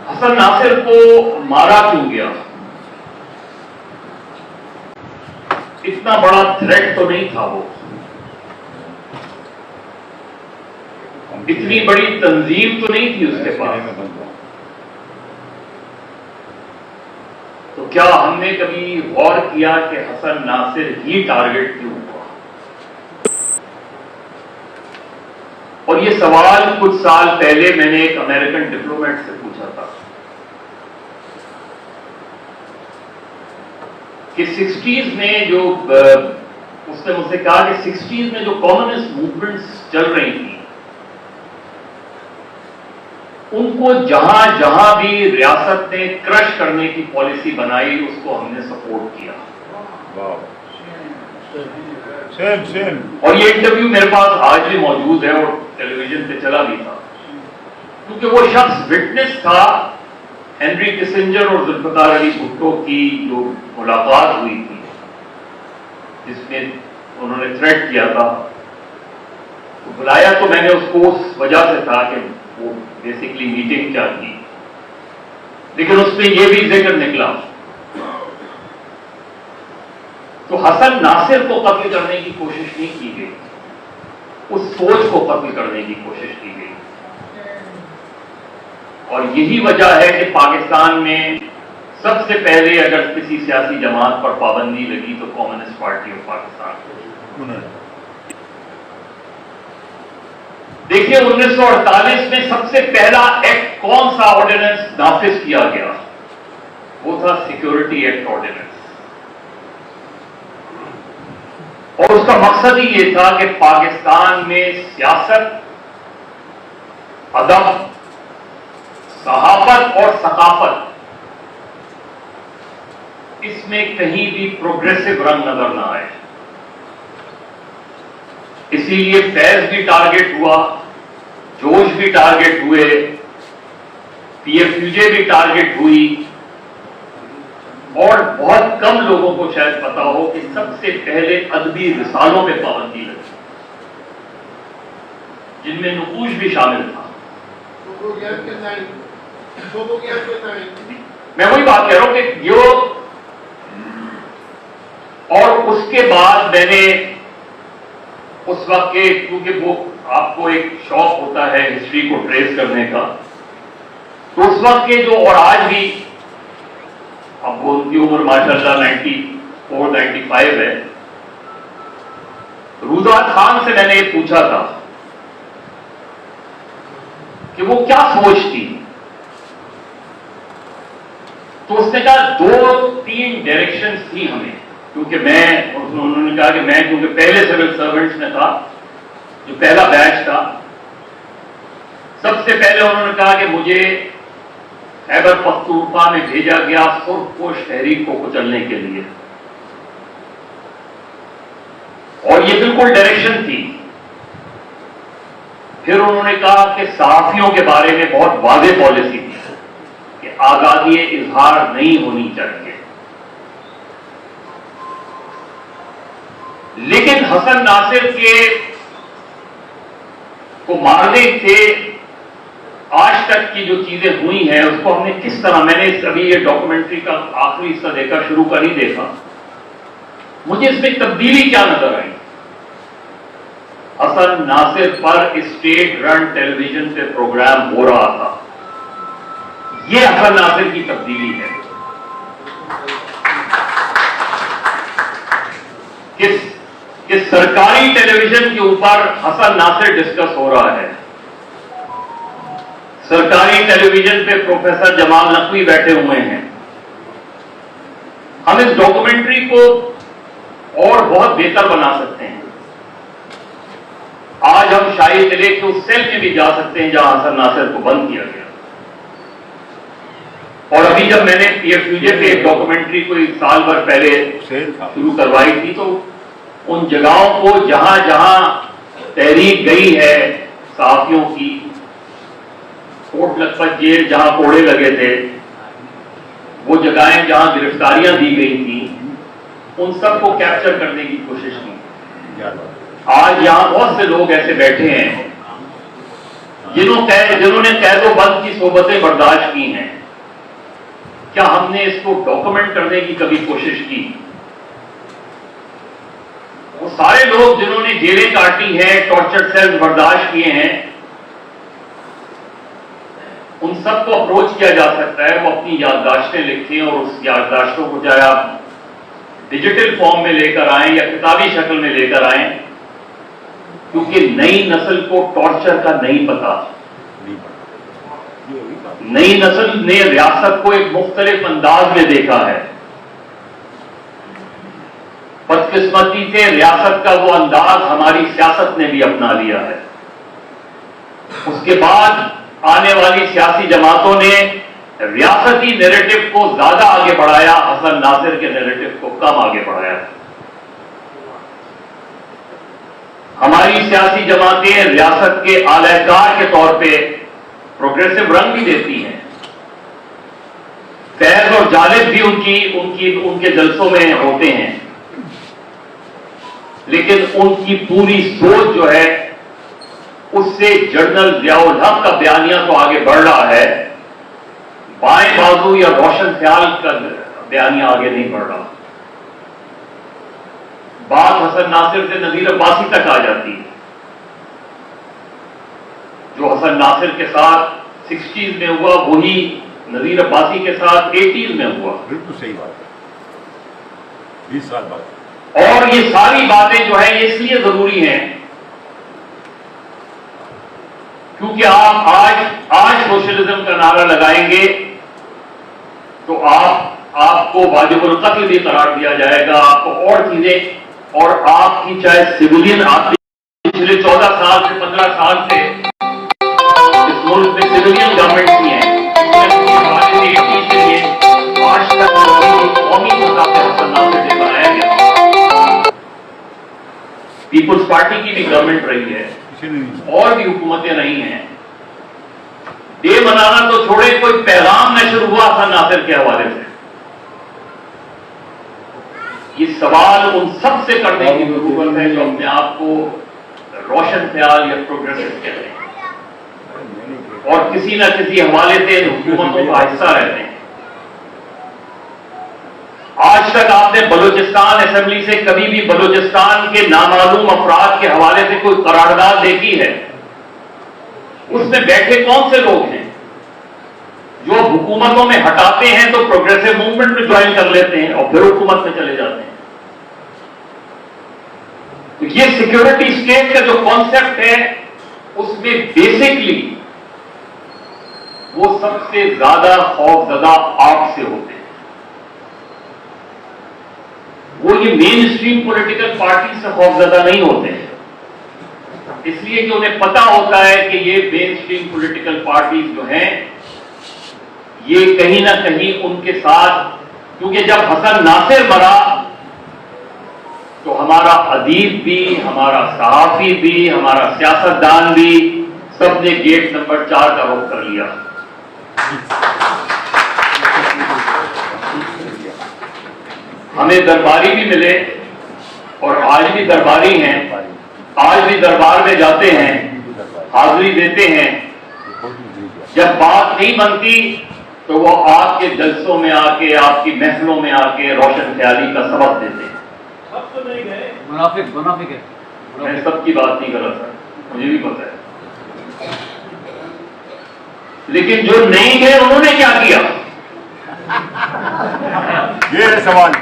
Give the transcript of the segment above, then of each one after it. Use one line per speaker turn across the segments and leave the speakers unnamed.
حسن ناصر کو مارا کیوں گیا؟ اتنا بڑا تھریٹ تو نہیں تھا وہ، اتنی بڑی تنظیم تو نہیں تھی اس کے پاس. تو کیا ہم نے کبھی غور کیا کہ حسن ناصر ہی ٹارگٹ کیوں ہوا؟ اور یہ سوال کچھ سال پہلے میں نے ایک امریکن ڈپلومیٹ سے پوچھا تھا کہ 60s میں جو اس نے مجھ سے کہا کہ 60s میں جو کمیونسٹ موومنٹس چل رہی تھی ان کو جہاں جہاں بھی ریاست نے کرش کرنے کی پالیسی بنائی اس کو ہم نے سپورٹ کیا. اور یہ انٹرویو میرے پاس آج بھی موجود ہے اور ٹیلی ویژن پہ چلا بھی تھا، کیونکہ وہ شخص وٹنس تھا ہنری کسنجر اور ذوالفقار علی بھٹو کی جو ملاقات ہوئی تھی جس میں انہوں نے تھریٹ کیا تھا. بلایا تو میں نے اس کو اس وجہ سے تھا کہ وہ بیسیکلی میٹنگ کیا تھی، لیکن اس میں یہ بھی ذکر نکلا. تو حسن ناصر کو قتل کرنے کی کوشش نہیں کی گئی، اس فوج کو قتل کرنے کی کوشش کی گئی. اور یہی وجہ ہے کہ پاکستان میں سب سے پہلے اگر کسی سیاسی جماعت پر پابندی لگی تو کمیونسٹ پارٹی آف پاکستان. دیکھیے 1948 میں سب سے پہلا ایکٹ کون سا آرڈیننس نافذ کیا گیا؟ وہ تھا سیکورٹی ایکٹ آرڈیننس. اور اس کا مقصد ہی یہ تھا کہ پاکستان میں سیاست، ادب، صحافت اور ثقافت اس میں کہیں بھی پروگریسو رنگ نظر نہ آئے. اسی لیے فیض بھی ٹارگٹ ہوا، جوش بھی ٹارگٹ ہوئے، پی ایف یو جے بھی ٹارگٹ ہوئی. اور بہت کم لوگوں کو شاید پتا ہو کہ سب سے پہلے ادبی رسالوں پہ پابندی لگی جن میں نقوش بھی شامل تھا. میں وہی بات کہہ رہا ہوں کہ یہ، اور اس کے بعد میں نے اس وقت کے، کیونکہ وہ آپ کو ایک شوق ہوتا ہے ہسٹری کو ٹریس کرنے کا، تو اس وقت کے جو، اور آج بھی اب وہ ان کی عمر ماشاءاللہ 94-95 ہے. روداد خان سے میں نے یہ پوچھا تھا کہ وہ کیا سوچتی، تو اس نے کہا 2-3 ڈائریکشنز تھی ہمیں، کیونکہ میں، انہوں نے کہا کہ میں کیونکہ پہلے سول سرونٹس میں تھا، جو پہلا بیچ تھا، سب سے پہلے انہوں نے کہا کہ مجھے خیبر پختونخوا میں بھیجا گیا سرخ پوش تحریک کو کچلنے کے لیے. اور یہ بالکل ڈائریکشن تھی. پھر انہوں نے کہا کہ صحافیوں کے بارے میں بہت واضح پالیسی تھی کہ آزادی اظہار نہیں ہونی چاہیے. لیکن حسن ناصر کے کو مارنے سے آج تک کی جو چیزیں ہوئی ہیں اس کو ہم نے کس طرح، میں نے ابھی یہ ڈاکومنٹری کا آخری حصہ دیکھا، شروع کا نہیں دیکھا، مجھے اس میں تبدیلی کیا نظر آئی؟ حسن ناصر پر اسٹیٹ رن ٹیلی ویژن پہ پروگرام ہو رہا تھا. یہ حسن ناصر کی تبدیلی ہے کہ سرکاری ٹیلی ویژن کے اوپر حسن ناصر ڈسکس ہو رہا ہے. سرکاری ٹیلی ویژن پہ پروفیسر جمال نقوی بیٹھے ہوئے ہیں. ہم اس ڈاکومنٹری کو اور بہت بہتر بنا سکتے ہیں. آج ہم شاہی قلعے کے اس سیل میں بھی جا سکتے ہیں جہاں حسن ناصر کو بند کیا گیا. اور ابھی جب میں نے پی ایف یو جے پہ ایک ڈاکومنٹری کو 1 سال بھر پہلے شروع کروائی تھی تو ان جگہوں کو جہاں جہاں تحریک گئی ہے صحافیوں کی، کوٹ لکھپت جیل جہاں کوڑے لگے تھے، وہ جگہیں جہاں گرفتاریاں دی گئی تھیں، ان سب کو کیپچر کرنے کی کوشش کی. آج یہاں بہت سے لوگ ایسے بیٹھے ہیں جنہوں نے قید و بند کی صحبتیں برداشت کی ہیں، کیا ہم نے اس کو ڈاکومنٹ کرنے کی کبھی کوشش کی؟ وہ سارے لوگ جنہوں نے جیلیں کاٹی ہیں، ٹارچر سیلز برداشت کیے ہیں، ان سب کو اپروچ کیا جا سکتا ہے، وہ اپنی یادداشتیں لکھیں اور اس یادداشتوں کو چاہے آپ ڈیجیٹل فارم میں لے کر آئیں یا کتابی شکل میں لے کر آئیں، کیونکہ نئی نسل کو ٹارچر کا نہیں پتا۔ نئی نسل نے ریاست کو ایک مختلف انداز میں دیکھا ہے۔ بدقسمتی سے ریاست کا وہ انداز ہماری سیاست نے بھی اپنا لیا ہے۔ اس کے بعد آنے والی سیاسی جماعتوں نے ریاستی نیریٹو کو زیادہ آگے بڑھایا، حسن ناصر کے نیریٹو کو کم آگے بڑھایا۔ ہماری سیاسی جماعتیں ریاست کے اعلی کار کے طور پہ پروگریسو رنگ بھی دیتی ہیں، فیض اور جالب بھی ان کے جلسوں میں ہوتے ہیں، لیکن ان کی پوری سوچ جو ہے اس سے جنرل ضیاء الحق کا بیانیہ تو آگے بڑھ رہا ہے، بائیں بازو یا روشن خیال کا بیانیہ آگے نہیں بڑھ رہا۔ بات حسن ناصر سے نذیر عباسی تک آ جاتی ہے۔ جو حسن ناصر کے ساتھ 60s میں ہوا وہی نذیر عباسی کے ساتھ 80s میں ہوا۔
بالکل صحیح بات ہے، 20 سال بعد۔
اور یہ ساری باتیں جو ہیں اس لیے ضروری ہیں کیونکہ آپ آج سوشلزم کا نعرہ لگائیں گے تو آپ کو واجب القتل بھی قرار دیا جائے گا، آپ کو اور چیزیں، اور آپ کی چاہے سویلین، آپ پچھلے 14 سال سے 15 سال سے اس ملک میں سویلین گورنمنٹ کی ہیں، آج تک قومی سطح پہ حسن ناصر ڈے بنایا گیا۔ پیپلز پارٹی کی بھی گورنمنٹ رہی ہے اور بھی حکومتیں نہیں ہیں، ڈے منانا تو چھوڑے، کوئی پیغام نشر ہوا حسن ناصر کے حوالے سے؟ یہ سوال ان سب سے کرنے کی ضرورت ہے جو اپنے آپ کو روشن خیال یا پروگریسو کہتے ہیں اور کسی نہ کسی حوالے سے حکومتوں کا حصہ رہتے ہیں۔ آج تک آپ نے بلوچستان اسمبلی سے کبھی بھی بلوچستان کے نامعلوم افراد کے حوالے سے کوئی قرارداد دیکھی ہے؟ اس میں بیٹھے کون سے لوگ ہیں جو حکومتوں میں ہٹاتے ہیں تو پروگریسو موومنٹ میں جوائن کر لیتے ہیں اور پھر حکومت میں چلے جاتے ہیں؟ تو یہ سیکورٹی اسٹیٹ کا جو کانسیپٹ ہے اس میں بیسکلی وہ سب سے زیادہ خوفزدہ آپ سے ہوتے ہیں۔ وہ یہ مین اسٹریم پولیٹیکل پارٹی سے خوفزدہ نہیں ہوتے ہیں، اس لیے کہ انہیں پتا ہوتا ہے کہ یہ مین اسٹریم پولیٹیکل پارٹیز جو ہیں یہ کہیں نہ کہیں ان کے ساتھ، کیونکہ جب حسن ناصر مرا تو ہمارا ادیب بھی، ہمارا صحافی بھی، ہمارا سیاستدان بھی سب نے گیٹ نمبر 4 کا رخ کر لیا۔ ہمیں درباری بھی ملے اور آج بھی درباری ہیں، آج بھی دربار میں جاتے ہیں، حاضری دیتے ہیں، جب بات نہیں بنتی تو وہ آپ کے جلسوں میں آ کے، آپ کی محفلوں میں آ کے روشن خیالی کا سبق دیتے ہیں۔
سب تو نہیں گئے،
منافق ہے،
میں سب کی بات نہیں کر رہا تھا، مجھے بھی پتا ہے، لیکن جو نہیں گئے انہوں نے کیا کیا؟
یہ ہے سوال۔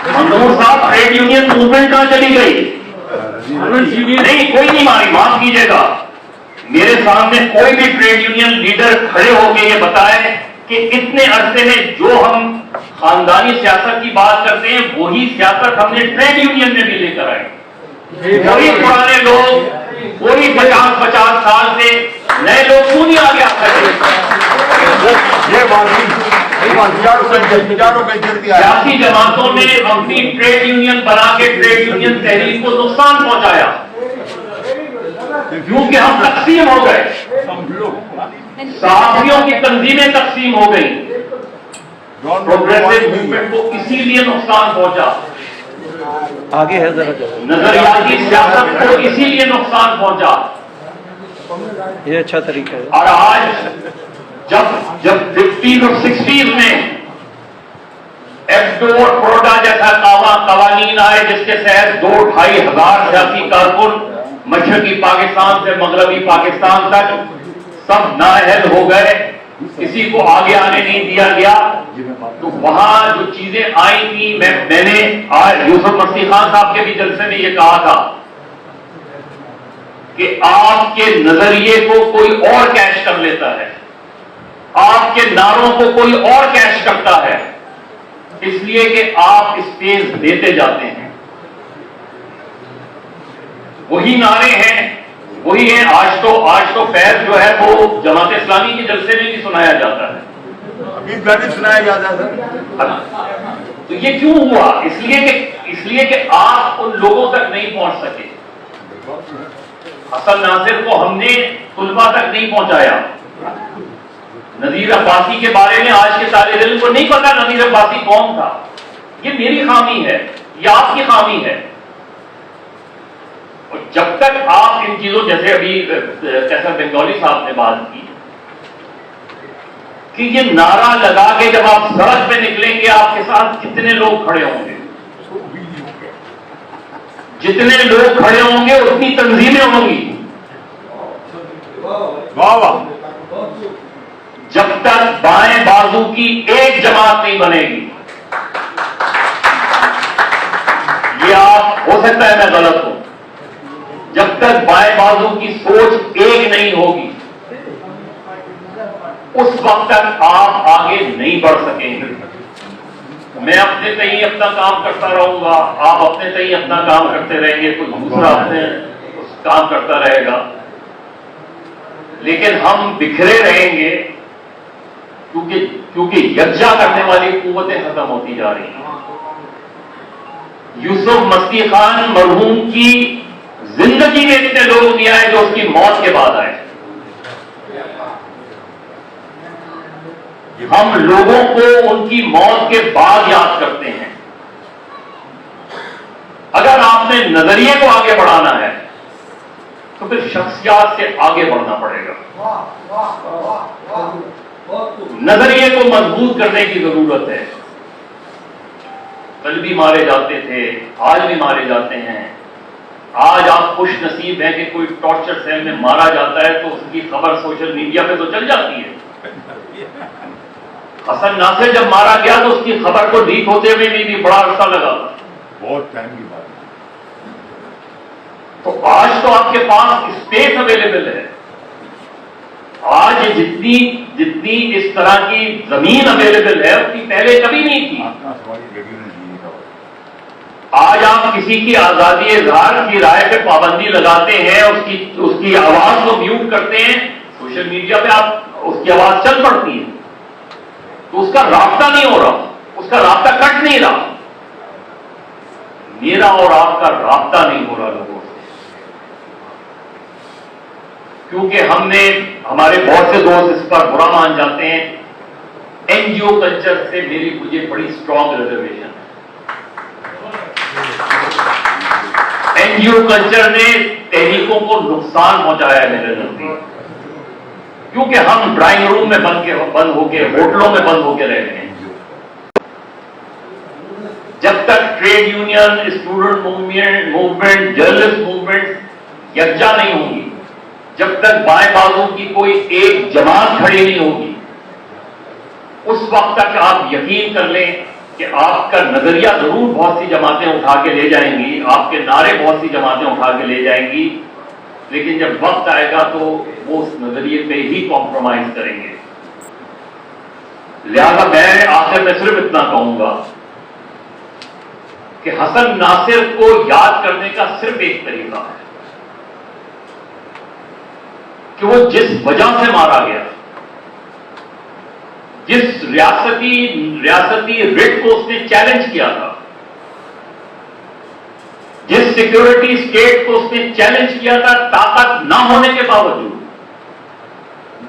منظور صاحب، ٹریڈ یونین موومنٹ کہاں چلی گئی؟ نہیں، کوئی نہیں ماری، معاف کیجیے گا، میرے سامنے کوئی بھی ٹریڈ یونین لیڈر کھڑے ہو کے یہ بتائے کہ اتنے عرصے میں جو ہم خاندانی سیاست کی بات کرتے ہیں وہی سیاست ہم نے ٹریڈ یونین میں بھی لے کر آئے۔ وہی پرانے لوگ، وہی 50 سال سے نئے لوگ کیوں نہیں آگے آ سکتے؟ سیاسی جماعتوں نے اپنی ٹریڈ یونین بنا کے ٹریڈ یونین تحریک کو نقصان پہنچایا کیونکہ ہم تقسیم ہو گئے، صحافیوں کی تنظیمیں تقسیم ہو گئی، پروگریسو موومنٹ کو اسی لیے نقصان پہنچا
آگے ہے ذرا
نظریاتی سیاست کو اسی لیے نقصان پہنچا.
یہ اچھا طریقہ ہے.
اور آج جب 50 اور 60 میں ایفڈو اور پروڈا جیسا قوانین آئے جس کے تحت 2-2.5 ہزار سیاسی کارکن مشرقی پاکستان سے مغربی پاکستان تک سب نااہل ہو گئے, کسی کو آگے آنے نہیں دیا گیا, تو وہاں جو چیزیں آئی تھی, میں نے آج یوسف مسیح خان صاحب کے بھی جلسے میں یہ کہا تھا کہ آپ کے نظریے کو کوئی اور کیش کر لیتا ہے, آپ کے نعروں کو کوئی اور کیش کرتا ہے, اس لیے کہ آپ اسپیس دیتے جاتے ہیں. وہی نعرے ہیں, وہی ہیں. آج تو فیض جو ہے وہ جماعت اسلامی کے جلسے میں بھی سنایا جاتا ہے,
سنایا جاتا ہے.
تو یہ کیوں ہوا؟ اس لیے کہ آپ ان لوگوں تک نہیں پہنچ سکے. حسن ناصر کو ہم نے طلبہ تک نہیں پہنچایا. نذیر عباسی کے بارے میں آج کے طالب علم کو نہیں پتا نذیر عباسی کون تھا. یہ میری خامی ہے, یہ آپ کی خامی ہے. اور جب تک آپ ان چیزوں, جیسے ابھی کیسر بنگالی صاحب نے بات کی کہ یہ نعرہ لگا کے جب آپ سڑک پہ نکلیں گے آپ کے ساتھ کتنے لوگ کھڑے ہوں گے, جتنے لوگ کھڑے ہوں گے اتنی تنظیمیں ہوں گی. جب تک بائیں بازو کی ایک جماعت نہیں بنے گی, یہ آپ, ہو سکتا ہے میں غلط ہوں, جب تک بائیں بازو کی سوچ ایک نہیں ہوگی اس وقت تک آپ آگے نہیں بڑھ سکیں گے. میں اپنے تئیں اپنا کام کرتا رہوں گا, آپ اپنے تئیں اپنا کام کرتے رہیں گے, کوئی دوسرا اپنے کام کرتا رہے گا, لیکن ہم بکھرے رہیں گے کیونکہ یکجا کرنے والی قوتیں ختم ہوتی جا رہی ہیں. یوسف مسیح خان مرحوم کی زندگی میں اتنے لوگ نہیں آئے جو اس کی موت کے بعد آئے. ہم لوگوں کو ان کی موت کے بعد یاد کرتے ہیں. اگر آپ نے نظریے کو آگے بڑھانا ہے تو پھر شخصیات سے آگے بڑھنا پڑے گا. نظریے کو مضبوط کرنے کی ضرورت ہے. کل بھی مارے جاتے تھے, آج بھی مارے جاتے ہیں. آج آپ خوش نصیب ہیں کہ کوئی ٹارچر سیل میں مارا جاتا ہے تو اس کی خبر سوشل میڈیا پہ تو چل جاتی ہے. حسن ناصر جب مارا گیا تو اس کی خبر کو لیک ہوتے ہوئے بھی بڑا عرصہ لگا,
بہت ٹائم کی بات.
تو آج تو آپ کے پاس اسپیس اویلیبل ہے. آج جتنی اس طرح کی زمین اویلیبل ہے اتنی پہلے کبھی نہیں تھی. آج آپ کسی کی آزادی اظہار کی رائے پہ پابندی لگاتے ہیں, اس کی آواز کو میوٹ کرتے ہیں, سوشل میڈیا پہ آپ اس کی آواز چل پڑتی ہے تو اس کا رابطہ نہیں ہو رہا, اس کا رابطہ کٹ نہیں رہا. میرا اور آپ کا رابطہ نہیں ہو رہا لوگوں سے, کیونکہ ہمارے بہت سے دوست اس پر برا مان جاتے ہیں. این جی او کلچر سے مجھے بڑی اسٹرانگ ریزرویشن ہے. این جی او کلچر نے تحریکوں کو نقصان پہنچایا ہے میرے نزدیک, کیونکہ ہم ڈرائنگ روم میں بند ہو کے, ہوٹلوں میں بند ہو کے رہ گئے ہیں. جب تک trade union, student movement, journalist movement یکجا نہیں ہوگی, جب تک بائیں بازو کی کوئی ایک جماعت کھڑی نہیں ہوگی, اس وقت تک آپ یقین کر لیں کہ آپ کا نظریہ ضرور بہت سی جماعتیں اٹھا کے لے جائیں گی, آپ کے نعرے بہت سی جماعتیں اٹھا کے لے جائیں گی, لیکن جب وقت آئے گا تو وہ اس نظریے پہ ہی کمپرومائز کریں گے. لہذا میں آخر میں صرف اتنا کہوں گا کہ حسن ناصر کو یاد کرنے کا صرف ایک طریقہ ہے کہ وہ جس وجہ سے مارا گیا, جس ریاستی ریٹ کو اس نے چیلنج کیا تھا, جس سیکورٹی اسٹیٹ کو اس نے چیلنج کیا تھا, طاقت نہ ہونے کے باوجود,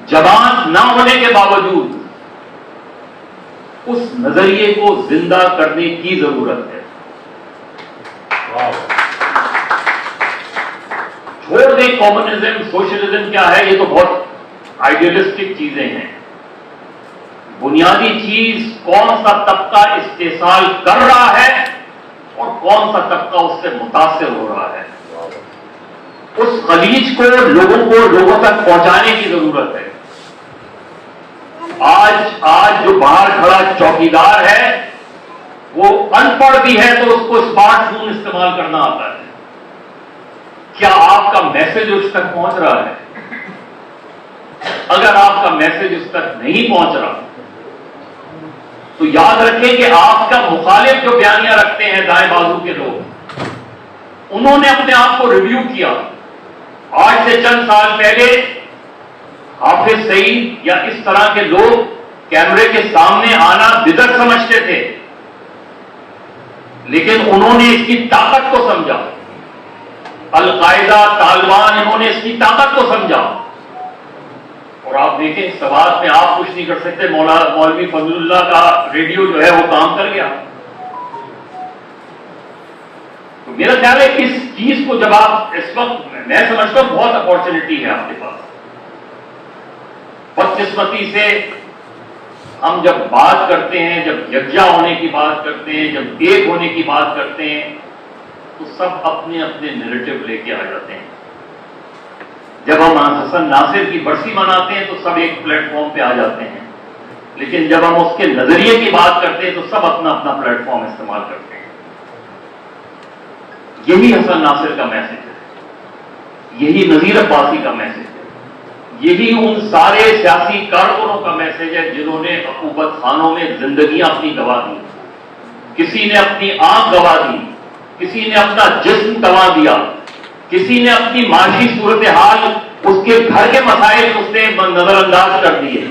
جماعت نہ ہونے کے باوجود, اس نظریے کو زندہ کرنے کی ضرورت ہے. چھوڑ دیں کمیونزم سوشلزم کیا ہے، یہ تو بہت آئیڈیلسٹک چیزیں ہیں. بنیادی چیز کون سا طبقہ استحصال کر رہا ہے اور کون سا طبقہ اس سے متاثر ہو رہا ہے. اس خلیج کو لوگوں تک پہنچانے کی ضرورت ہے. آج جو باہر کھڑا چوکیدار ہے وہ ان پڑھ بھی ہے تو اس کو اسمارٹ فون استعمال کرنا آتا ہے. کیا آپ کا میسج اس تک پہنچ رہا ہے؟ اگر آپ کا میسج اس تک نہیں پہنچ رہا تو یاد رکھیں کہ آپ کا مخالف جو بیانیاں رکھتے ہیں دائیں بازو کے لوگ، انہوں نے اپنے آپ کو ریویو کیا. آج سے چند سال پہلے حافظ سعید یا اس طرح کے لوگ کیمرے کے سامنے آنا بدعت سمجھتے تھے، لیکن انہوں نے اس کی طاقت کو سمجھا. القاعدہ، طالبان، انہوں نے اس کی طاقت کو سمجھا. اور آپ دیکھیں اس سوال میں آپ کچھ نہیں کر سکتے، مولوی فضل اللہ کا ریڈیو جو ہے وہ کام کر گیا. تو میرا خیال ہے اس چیز کو جب آپ اس وقت، میں سمجھتا ہوں بہت اپارچونٹی ہے آپ کے پاس. بدقسمتی سے ہم جب بات کرتے ہیں، جب یکجا ہونے کی بات کرتے ہیں، جب ایک ہونے کی بات کرتے ہیں، تو سب اپنے اپنے نیریٹو لے کے آ جاتے ہیں. جب ہم حسن ناصر کی برسی مناتے ہیں تو سب ایک پلیٹ فارم پہ آ جاتے ہیں، لیکن جب ہم اس کے نظریے کی بات کرتے ہیں تو سب اپنا اپنا پلیٹ فارم استعمال کرتے ہیں. یہی حسن ناصر کا میسج ہے، یہی نذیر عباسی کا میسج ہے، یہی ان سارے سیاسی کارکنوں کا میسج ہے جنہوں نے عقوبت خانوں میں زندگیاں اپنی گنوا دی. کسی نے اپنی آنکھ گنوا دی، کسی نے اپنا جسم گنوا دیا، کسی نے اپنی معاشی صورتحال، اس کے گھر کے مسائل اس نے نظر انداز کر دیے،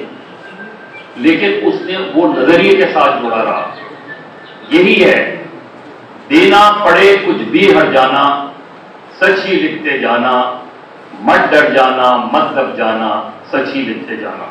لیکن اس نے وہ نظریے کے ساتھ جڑا رہا. یہی ہے، دینا پڑے کچھ بھی ہٹ جانا، سچ ہی لکھتے جانا، مت ڈر جانا، مت دب جانا، سچ ہی لکھتے جانا.